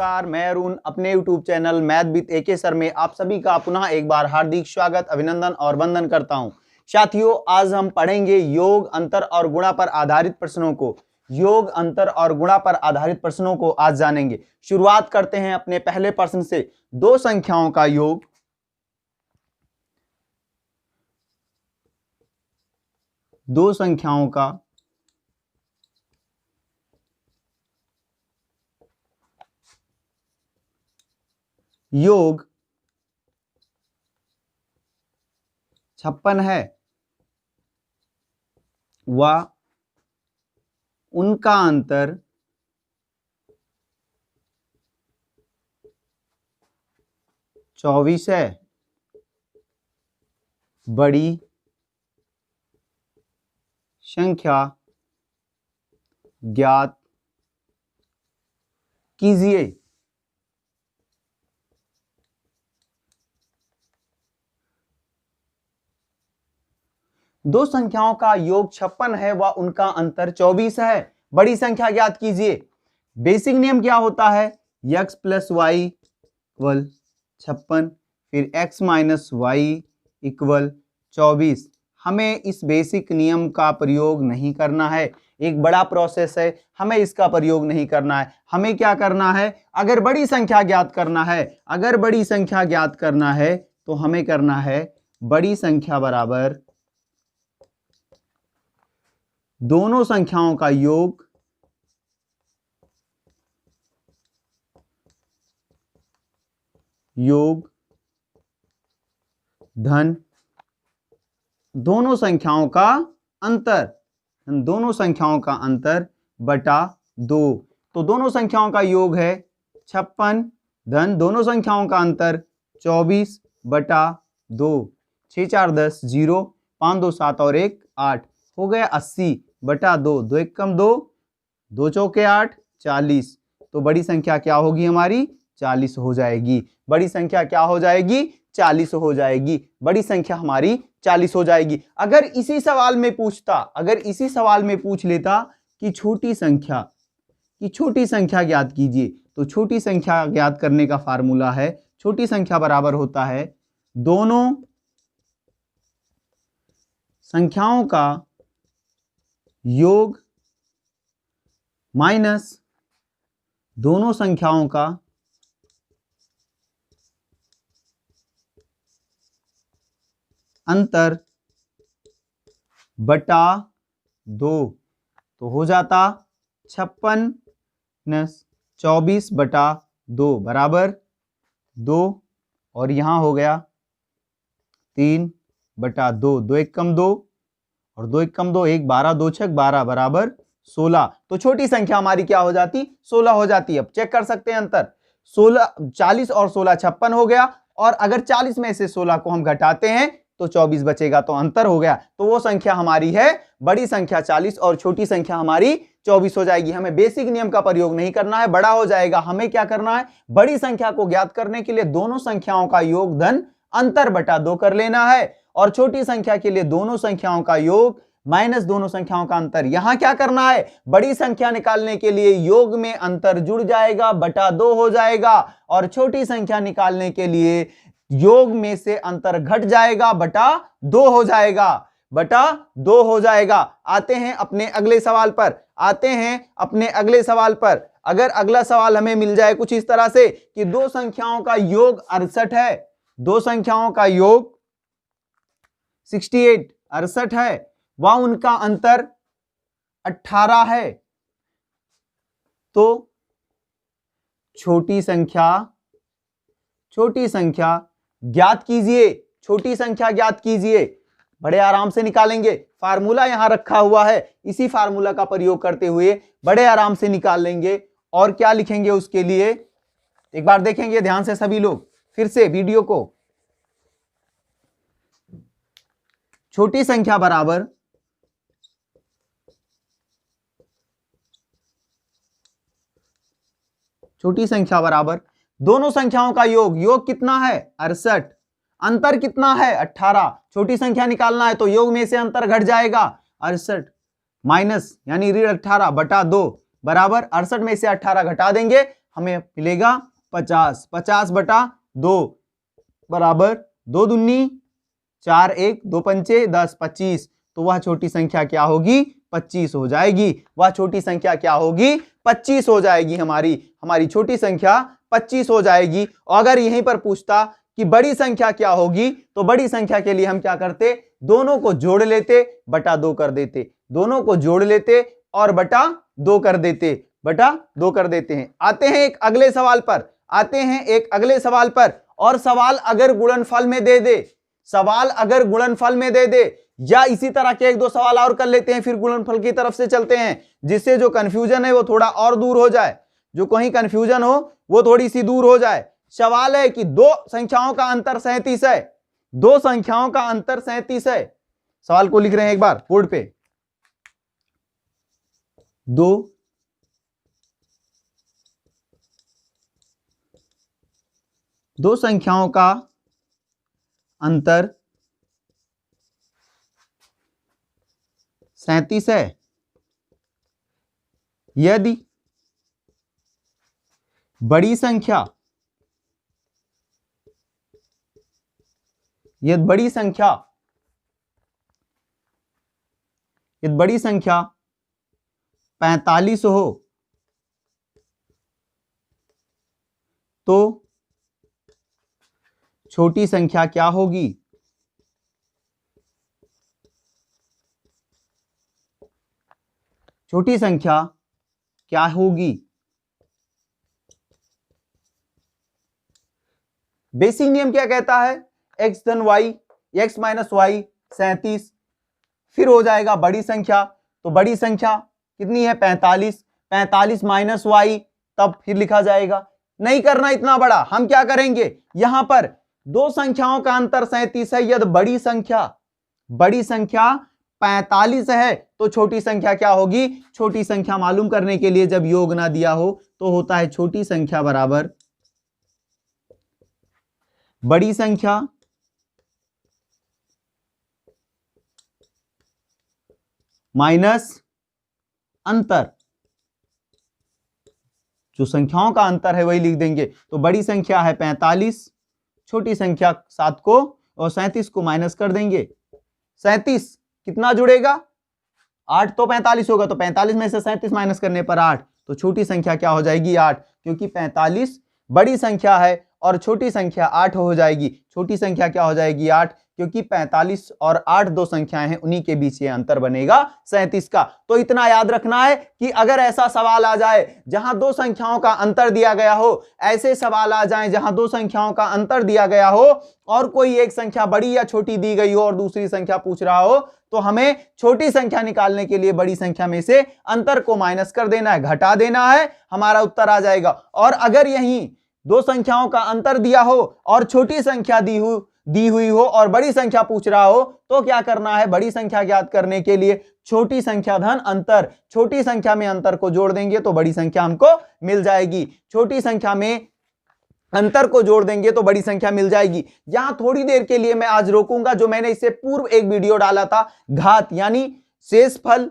नमस्कार, मैं अरुण अपने YouTube channel math with AK sir में आप सभी का पुनः एक बार हार्दिक स्वागत, अभिनंदन और वंदन करता हूं। साथियों, आज हम पढ़ेंगे योग, अंतर और गुणा पर आधारित प्रश्नों को। योग, अंतर और गुणा पर आधारित प्रश्नों को आज जानेंगे। शुरुआत करते हैं अपने पहले प्रश्न से। दो संख्याओं का योग योग 56 है व उनका अंतर 24 है। बड़ी संख्या ज्ञात कीजिए। दो संख्याओं का योग 56 है व उनका अंतर 24 है। बड़ी संख्या ज्ञात कीजिए। बेसिक नियम क्या होता है? x प्लस वाई इक्वल 56, फिर x माइनस वाई इक्वल 24। हमें इस बेसिक नियम का प्रयोग नहीं करना है, एक बड़ा प्रोसेस है, हमें इसका प्रयोग नहीं करना है। हमें क्या करना है? अगर बड़ी संख्या ज्ञात करना है, तो हमें करना है बड़ी संख्या बराबर दोनों संख्याओं का योग धन दोनों संख्याओं का अंतर बटा 2। तो दोनों संख्याओं का योग है 56 धन दोनों संख्याओं का अंतर 24 बटा 2। 6 4 10 0, 5 2 7 और 1 8, हो गया 80 बटा 2। 2 1 कम 2, 2 चौके 8, 40। तो बड़ी संख्या क्या होगी हमारी? 40 हो जाएगी। बड़ी संख्या क्या हो जाएगी? 40 हो जाएगी। बड़ी संख्या हमारी 40 हो जाएगी। अगर इसी सवाल में पूछ लेता कि छोटी संख्या ज्ञात कीजिए, तो छोटी संख्या ज्ञात करने का फार्मूला है, छोटी संख्या बराबर होता है दोनों संख्याओं का योग माइनस दोनों संख्याओं का अंतर बटा 2। तो हो जाता 56 - 24 बटा 2 बराबर 2, और यहां हो गया 3 बटा 2। 2 1 कम 2 और 2 1 कम 2 1, 12 2 6 12 बराबर 16। तो छोटी संख्या हमारी क्या हो जाती? 16 हो जाती है। अब चेक कर सकते हैं अंतर। 40 और 16 56 हो गया, और अगर 40 में से 16 को हम घटाते हैं तो 24 बचेगा, तो अंतर हो गया। तो वो संख्या हमारी है बड़ी संख्या 40 और छोटी संख्या हमारी 24 हो जाएगी। हमें बेसिक नियम का प्रयोग नहीं करना है, बड़ा हो जाएगा। हमें क्या करना है? बड़ी संख्या को ज्ञात करने के लिए दोनों संख्याओं का योग धन अंतर बटा 2 कर लेना है, और छोटी संख्या के लिए दोनों संख्याओं का योग माइनस दोनों संख्याओं का अंतर। यहां क्या करना है? बड़ी संख्या निकालने के लिए योग में अंतर जुड़ जाएगा, बटा 2 हो जाएगा, और छोटी संख्या निकालने के लिए योग में से अंतर घट जाएगा, बटा 2 हो जाएगा। आते हैं अपने अगले सवाल पर। अगर अगला सवाल हमें मिल जाए कुछ इस तरह से कि दो संख्याओं का योग 68 है, दो संख्याओं का योग 68 है व उनका अंतर 18 है, तो छोटी संख्या ज्ञात कीजिए। बड़े आराम से निकालेंगे। फार्मूला यहां रखा हुआ है, इसी फार्मूला का प्रयोग करते हुए बड़े आराम से निकाल लेंगे। और क्या लिखेंगे उसके लिए एक बार देखेंगे ध्यान से सभी लोग, फिर से वीडियो को। छोटी संख्या बराबर दोनों संख्याओं का योग कितना है? 68। अंतर कितना है? 18। छोटी संख्या निकालना है तो योग में से अंतर घट जाएगा, 68 माइनस यानी ऋण 18 बटा 2 बराबर 68 में से 18 घटा देंगे हमें मिलेगा 50। 50/2 बराबर 2 दूनी 4, 1, 2 पंचे 10, 25। तो वह छोटी संख्या क्या होगी? 25 हो जाएगी। वह छोटी संख्या क्या होगी? 25 हो जाएगी। हमारी छोटी संख्या 25 हो जाएगी। अगर यहीं पर पूछता कि बड़ी संख्या क्या होगी, तो बड़ी संख्या के लिए हम क्या करते? दोनों को जोड़ लेते, बटा 2 कर देते। दोनों को जोड़ लेते और बटा 2 कर देते, बटा 2 कर देते हैं। आते हैं एक अगले सवाल पर, और सवाल अगर गुणनफल में दे दे, या इसी तरह के 1-2 सवाल और कर लेते हैं, फिर गुणनफल की तरफ से चलते हैं, जिससे जो कंफ्यूजन है वो थोड़ा और दूर हो जाए, जो कहीं कंफ्यूजन हो वो थोड़ी सी दूर हो जाए। सवाल है कि 2 संख्याओं का अंतर 37 है। 2 संख्याओं का अंतर 37 है। सवाल को लिख रहे हैं एक बार बोर्ड पे। 2 संख्याओं का अंतर 37 है। यदि बड़ी संख्या 45 हो, तो छोटी संख्या क्या होगी? छोटी संख्या क्या होगी? बेसिक नियम क्या कहता है? x धन y, x माइनस y 37। फिर हो जाएगा बड़ी संख्या, तो बड़ी संख्या कितनी है? 45। 45 माइनस y, तब फिर लिखा जाएगा। नहीं करना इतना बड़ा, हम क्या करेंगे? यहां पर 2 संख्याओं का अंतर 37 है। यदि बड़ी संख्या 45 है, तो छोटी संख्या क्या होगी? छोटी संख्या मालूम करने के लिए जब योग ना दिया हो, तो होता है छोटी संख्या बराबर बड़ी संख्या माइनस अंतर। जो संख्याओं का अंतर है वही लिख देंगे। तो बड़ी संख्या है 45, छोटी संख्या 7 को और 37 को माइनस कर देंगे। 37 कितना जुड़ेगा? 8 तो 45 होगा, तो 45 में से 37 माइनस करने पर 8, तो छोटी संख्या क्या हो जाएगी? 8, क्योंकि 45 बड़ी संख्या है और छोटी संख्या 8 हो जाएगी। छोटी संख्या क्या हो जाएगी? 8, क्योंकि 45 और 8 2 संख्याएं हैं, उन्हीं के बीच ये अंतर बनेगा 37 का। तो इतना याद रखना है कि अगर ऐसा सवाल आ जाए जहां 2 संख्याओं का अंतर दिया गया हो, ऐसे सवाल आ जाएं जहां 2 संख्याओं का अंतर दिया गया हो और कोई एक संख्या बड़ी या छोटी दी गई हो और दूसरी संख्या पूछ रहा हो, तो हमें छोटी संख्या निकालने के लिए बड़ी संख्या में से अंतर को माइनस कर देना है, घटा देना है, हमारा उत्तर आ जाएगा। और अगर यहीं 2 संख्याओं का अंतर दिया हो और छोटी संख्या दी हुई हो और बड़ी संख्या पूछ रहा हो, तो क्या करना है? बड़ी संख्या ज्ञात करने के लिए छोटी संख्या धन अंतर, छोटी संख्या में अंतर को जोड़ देंगे तो बड़ी संख्या हमको मिल जाएगी। छोटी संख्या में अंतर को जोड़ देंगे तो बड़ी संख्या मिल जाएगी। यहां थोड़ी देर के लिए मैं आज रोकूंगा। जो मैंने इससे पूर्व एक वीडियो डाला था, घात यानी शेषफल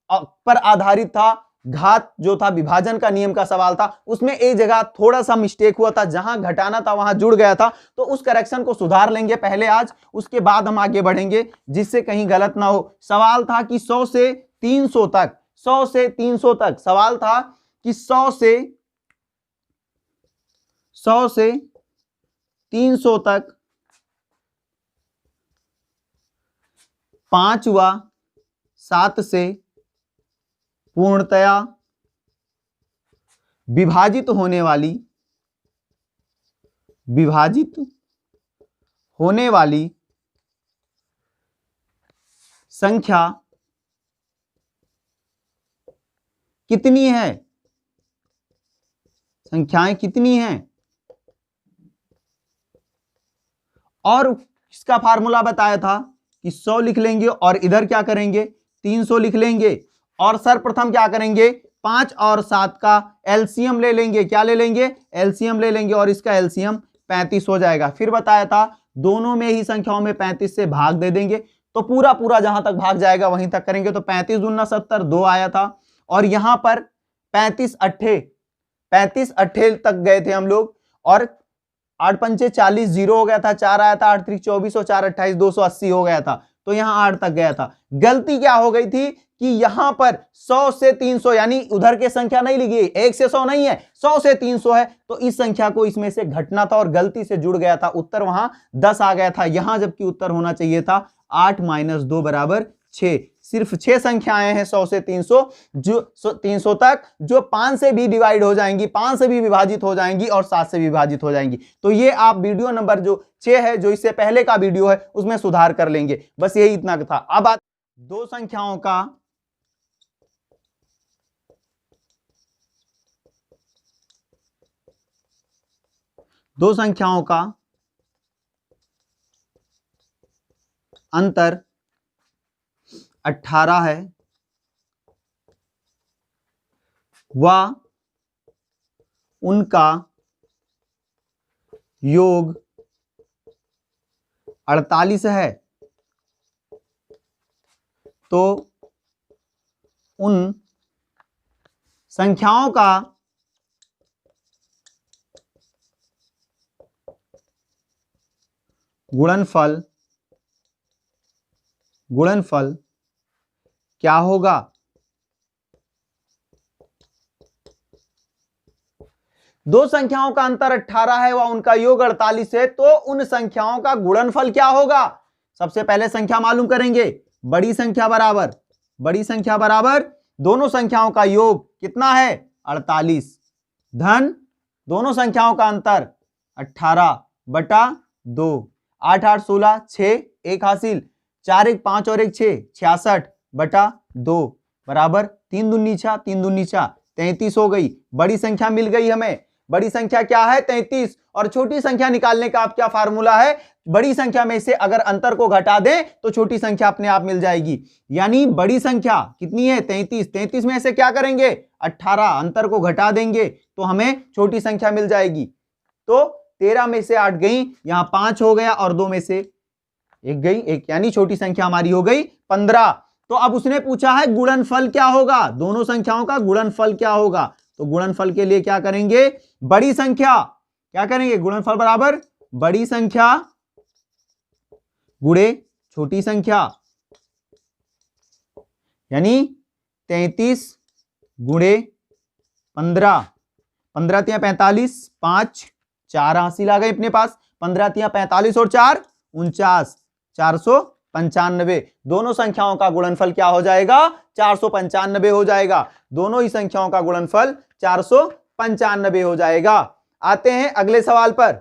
पर आधारित था, घात जो था विभाजन का नियम का सवाल था, उसमें एक जगह थोड़ा सा मिस्टेक हुआ था, जहां घटाना था वहां जुड़ गया था, तो उस करेक्शन को सुधार लेंगे पहले आज, उसके बाद हम आगे बढ़ेंगे जिससे कहीं गलत ना हो। सवाल था कि 100 से 300 तक, 100 से 300 तक सवाल था कि 100 से 300 तक 5 व 7 से पूर्णतया विभाजित होने वाली संख्या कितनी है? संख्याएं कितनी हैं? और इसका फार्मूला बताया था कि 100 लिख लेंगे और इधर क्या करेंगे? 300 लिख लेंगे और सर्वप्रथम क्या करेंगे? 5 और 7 का एलसीएम ले लेंगे। क्या ले लेंगे? एलसीएम ले लेंगे और इसका एलसीएम 35 हो जाएगा। फिर बताया था दोनों में ही संख्याओं में 35 से भाग दे देंगे, तो पूरा जहां तक भाग जाएगा वहीं तक करेंगे। तो 35 दूना 70, 2 आया था, और यहां पर 35 अट्ठे 35 अट्ठे तक गए थे हम लोग, और 8 पंचे 40, 0 हो गया था, 4 आया था, 8 3 24 और 4 28 280 हो गया था, तो यहां 8 तक गया था। गलती क्या हो गई थी कि यहां पर 100 से 300 यानी उधर के संख्या नहीं लिखी, 1 से 100 नहीं है, 100 से 300 है, तो इस संख्या को इसमें से घटना था और गलती से जुड़ गया था, उत्तर वहां 10 आ गया था यहां, जबकि उत्तर होना चाहिए था 8 - 2 बराबर 6। सिर्फ 6 संख्याएं हैं 100 से 300 जो 300 तक, जो 5 से भी डिवाइड हो जाएंगी, 5 से भी विभाजित हो जाएंगी और 7 से भी विभाजित हो जाएंगी। तो ये आप वीडियो नंबर जो 6 है, जो इससे पहले का वीडियो है, उसमें सुधार कर लेंगे। बस यही इतना था। अब दो संख्याओं का अंतर 18 है, व उनका योग 48 है, तो उन संख्याओं का गुणनफल क्या होगा? दो संख्याओं का अंतर 18 है व उनका योग 48 है, तो उन संख्याओं का गुणनफल क्या होगा? सबसे पहले संख्या मालूम करेंगे। बड़ी संख्या बराबर दोनों संख्याओं का योग कितना है? 48 धन दोनों संख्याओं का अंतर 18/2। 8 8 16, 6 1 हासिल, 4 1 5 और 1 6, 66/2 बराबर 3 दूनी 6, 3 दूनी 6, 33 हो गई। बड़ी संख्या मिल गई हमें। बड़ी संख्या क्या है? 33। और छोटी संख्या निकालने का आप क्या फार्मूला है? बड़ी संख्या में से अगर अंतर को घटा दें तो छोटी संख्या अपने आप मिल जाएगी। यानी बड़ी संख्या कितनी है? 33। 33 में से क्या करेंगे? 18, अंतर को घटा देंगे तो हमें छोटी संख्या मिल जाएगी। तो 13 में से 8 गई, यहां 5 हो गया और 2 में से 1 गई, 1, यानी छोटी संख्या हमारी हो गई 15। तो अब उसने पूछा है गुणनफल क्या होगा? दोनों संख्याओं का गुणनफल क्या होगा? तो गुणनफल के लिए क्या करेंगे? बड़ी संख्या क्या करेंगे? गुणनफल बराबर बड़ी संख्या गुणे छोटी संख्या, यानी 33 गुणे 15। 15 तिया 45, 5 4 हासिल आ गए अपने पास। 15 तिया 45 और 4 49, 495। दोनों संख्याओं का गुणनफल क्या हो जाएगा? 495 हो जाएगा। दोनों ही संख्याओं का गुणनफल 495 हो जाएगा। आते हैं अगले सवाल पर।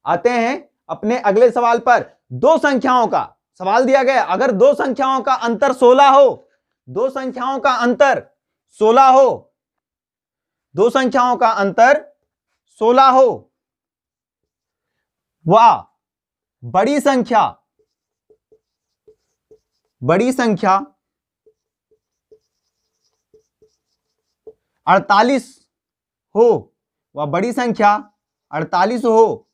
आते हैं अपने अगले सवाल पर। दो संख्याओं का सवाल दिया गया, अगर दो संख्याओं का अंतर 16 हो, दो संख्याओं का अंतर 16 हो, दो संख्याओं का अंतर 16 हो, वाह बड़ी संख्या 48 हो, वह बड़ी संख्या 48 हो,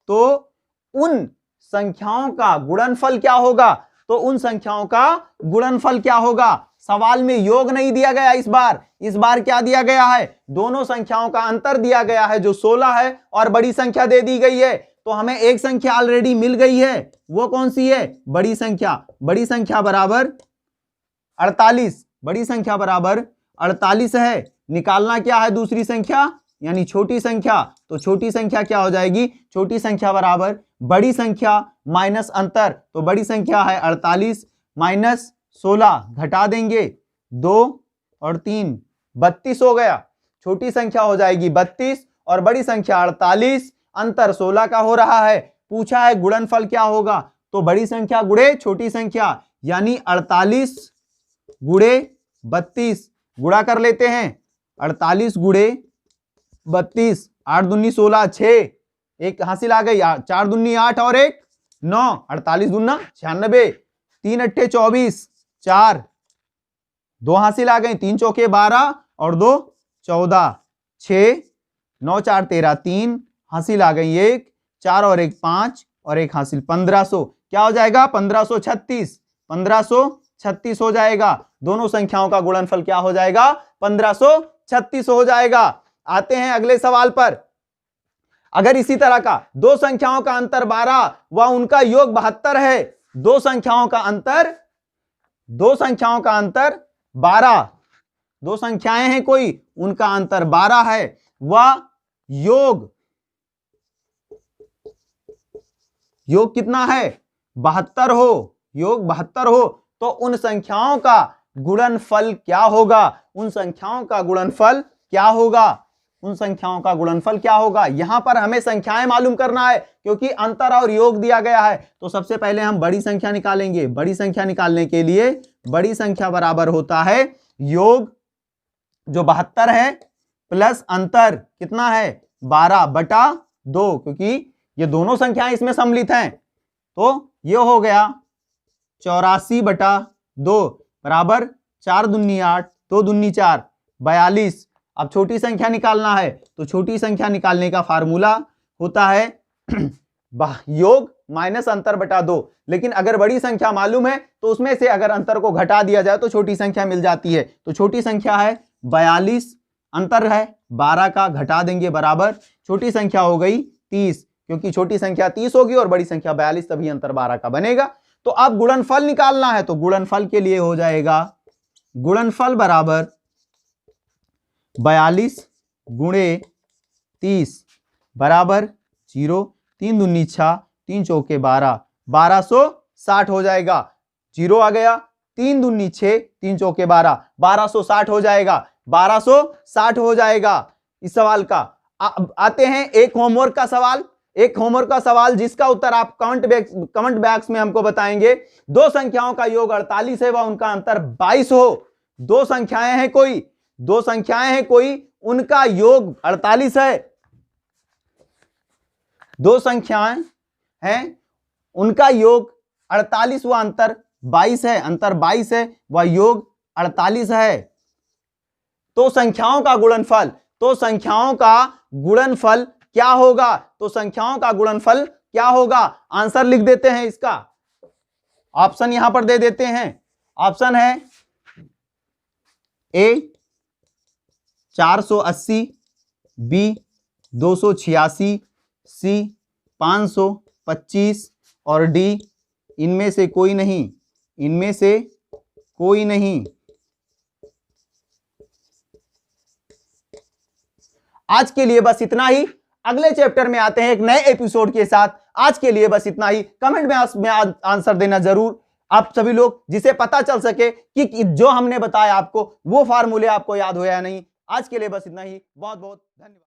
तो उन संख्याओं का गुणनफल क्या होगा? तो उन संख्याओं का गुणनफल क्या होगा? सवाल में योग नहीं दिया गया इस बार क्या दिया गया है? दोनों संख्याओं का अंतर दिया गया है जो 16 है और बड़ी संख्या दे दी गई है। तो हमें एक संख्या ऑलरेडी मिल गई है, वो कौन सी है? बड़ी संख्या। बड़ी संख्या बराबर 48, बड़ी संख्या बराबर 48 है। निकालना क्या है? दूसरी संख्या यानी छोटी संख्या। तो छोटी संख्या क्या हो जाएगी? छोटी संख्या बराबर बड़ी संख्या माइनस अंतर। तो बड़ी संख्या है 48 माइनस 16, घटा देंगे 2 और 3, 32 हो गया। छोटी संख्या हो जाएगी 32 और बड़ी संख्या 48, अंतर 16 का हो रहा है। पूछा है गुणनफल क्या होगा? तो बड़ी संख्या गुणे छोटी संख्या, यानी 48 गुणे 32 गुणा कर लेते हैं। 48 गुणे 32, 8 दूनी 16, 6 एक हासिल आ गई, 4 दूनी 8 और 1 9, 48 दूना 96, 3 अट्ठे 24, 4 2 हासिल आ गई, 3 चौके 12 और 2 14, 6 9 4 13, 3 हासिल आ गई 1, 4 और 1 5 और 1 हासिल 1500। क्या हो जाएगा? 1536। 1536 हो जाएगा। दोनों संख्याओं का गुणनफल क्या हो जाएगा? 1536 हो जाएगा। आते हैं अगले सवाल पर। अगर इसी तरह का दो संख्याओं का अंतर 12 व उनका योग 72 है, दो संख्याओं का अंतर 12, दो संख्याएं हैं कोई, उनका अंतर 12 है व योग कितना है 72 हो, योग 72 हो, तो उन संख्याओं का गुणनफल क्या होगा, उन संख्याओं का गुणनफल क्या होगा, उन संख्याओं का गुणनफल क्या होगा। यहां पर हमें संख्याएं मालूम करना है क्योंकि अंतर और योग दिया गया है। तो सबसे पहले हम बड़ी संख्या निकालेंगे। बड़ी संख्या निकालने के लिए बड़ी संख्या बराबर होता है योग जो 72 है प्लस अंतर कितना है 12/2, क्योंकि ये दोनों संख्याएं इसमें सम्मिलित हैं। तो ये हो गया 84/2 बराबर 4 दूनी 8, 2 दूनी 4, 42। अब छोटी संख्या निकालना है तो छोटी संख्या निकालने का फार्मूला होता है योग माइनस अंतर बटा 2। लेकिन अगर बड़ी संख्या मालूम है तो उसमें से अगर अंतर को घटा दिया जाए तो छोटी संख्या मिल जाती है। तो छोटी संख्या है 42, अंतर है 12 का, घटा देंगे बराबर छोटी संख्या हो गई 30, क्योंकि छोटी संख्या 30 होगी और बड़ी संख्या 42, तभी अंतर 12 का बनेगा। तो अब गुणनफल निकालना है तो गुणनफल के लिए हो जाएगा गुणनफल बराबर 42 गुणे 30 बराबर 0, 3 दूनी 6, 3 चौके 12, 1260 हो जाएगा। 0 आ गया, 3 दूनी 6, 3 चौके 12, 1260 हो जाएगा, 1260 हो जाएगा इस सवाल का। आते हैं एक होमवर्क का सवाल, एक होमवर्क का सवाल जिसका उत्तर आप कमेंट बॉक्स में हमको बताएंगे। दो संख्याओं का योग 48 है व उनका अंतर 22 हो। दो संख्याएं हैं कोई, दो संख्याएं हैं कोई, उनका योग 48 है। दो संख्याएं हैं, उनका योग 48 व अंतर 22 है, अंतर 22 है व योग 48 है। तो संख्याओं का गुणनफल, तो संख्याओं का गुणनफल क्या होगा, तो संख्याओं का गुणनफल क्या होगा। आंसर लिख देते हैं इसका, ऑप्शन यहां पर दे देते हैं। ऑप्शन है ए 480, बी 286, सी 525 और डी इनमें से कोई नहीं, इनमें से कोई नहीं। आज के लिए बस इतना ही, अगले चैप्टर में आते हैं एक नए एपिसोड के साथ। आज के लिए बस इतना ही। कमेंट में आंसर देना जरूर आप सभी लोग, जिसे पता चल सके कि जो हमने बताया आपको वो फार्मूले आपको याद हो या नहीं। आज के लिए बस इतना ही। बहुत बहुत धन्यवाद।